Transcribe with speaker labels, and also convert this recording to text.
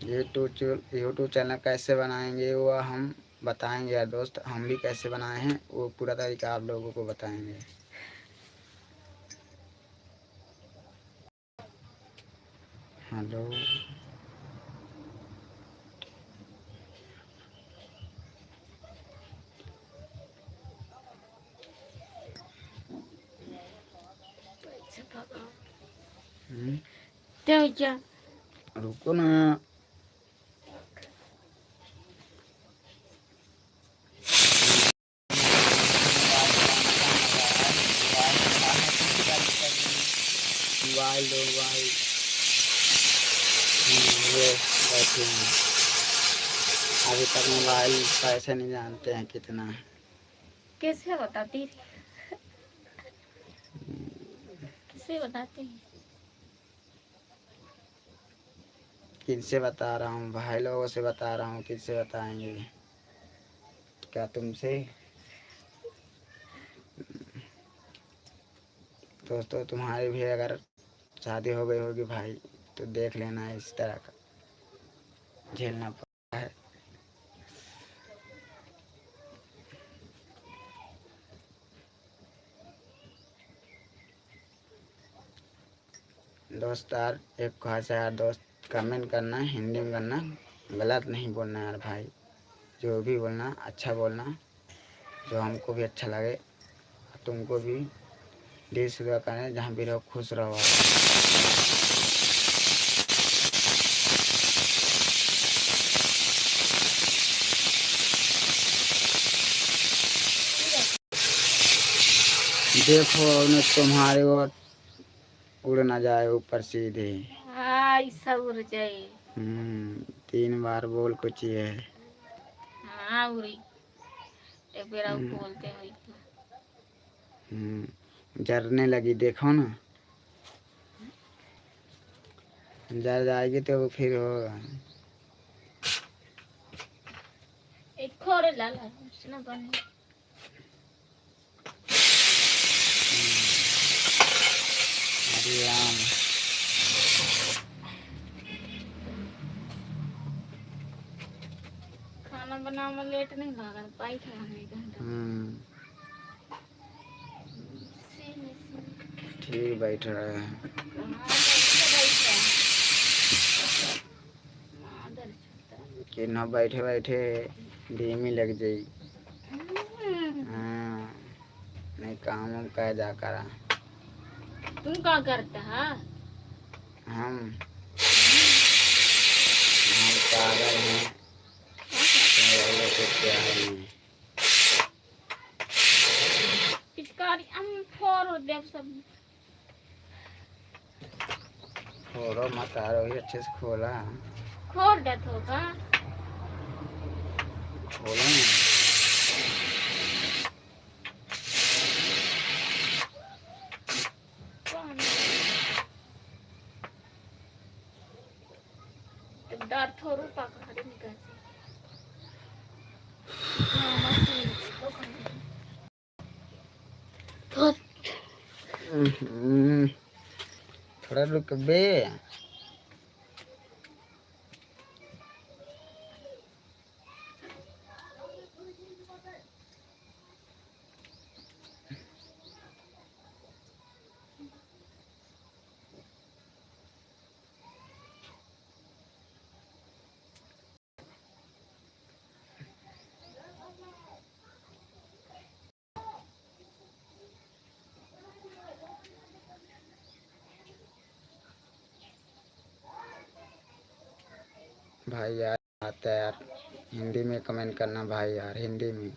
Speaker 1: YouTube channel कैसे बनाएंगे वो हम बताएंगे यार दोस्त। हम भी कैसे बनाए हैं वो पूरा तरीका आप लोगों को बताएंगे। हेलो
Speaker 2: क्या
Speaker 1: रुको ना। मोबाइल दो मोबाइल। ये बैठे हैं। अभी तक मोबाइल पैसे नहीं जानते हैं कितना है।
Speaker 2: कैसे बताती कैसे बताते हैं?
Speaker 1: किनसे बता रहा हूँ? भाई लोगों से बता रहा हूँ। किनसे बताएंगे? क्या तुमसे? दोस्तों तुम्हारी भी अगर शादी हो गई होगी भाई तो देख लेना इस तरह का झेलना पड़ता है। दोस्त यार एक ख्वाहिश है यार दोस्त, कमेंट करना हिंदी में करना, गलत नहीं बोलना यार भाई। जो भी बोलना अच्छा बोलना, जो हमको भी अच्छा लगे तुमको भी दिल से दुआ करें। जहाँ भी रहो खुश रहो। देखो न तुम्हारे और उड़ ना जाए ऊपर सीधे।
Speaker 2: ऐसा उड़ जाए।
Speaker 1: 3 बार बोल कुछ ये है।
Speaker 2: हाँ उड़ी एक बेरा बोलते हैं।
Speaker 1: जरने लगी देखो ना। जर जाएगी तो फिर होगा।
Speaker 2: एक खोरे लाला उसने बने
Speaker 1: हरे राम।
Speaker 2: खाना बनाने में लेट नहीं लगा पाई खाने का।
Speaker 1: ठीक बैठ रहे हैं। कि न बैठे बैठे धीमी लग जाई। हाँ नहीं काम हम कह जा करा।
Speaker 2: तुम क्या करता है?
Speaker 1: हम पागल हैं।
Speaker 2: पिचकारी फोड़ दे सब।
Speaker 1: फोड़ो मत आ रही अच्छे से खोला।
Speaker 2: फोड़ दे तो का
Speaker 1: खोलो ना।
Speaker 2: डर थोड़ू पकड़ निकल
Speaker 1: थोड़ा रुक बे। भाई यार आता है यार हिंदी में कमेंट करना भाई यार हिंदी में।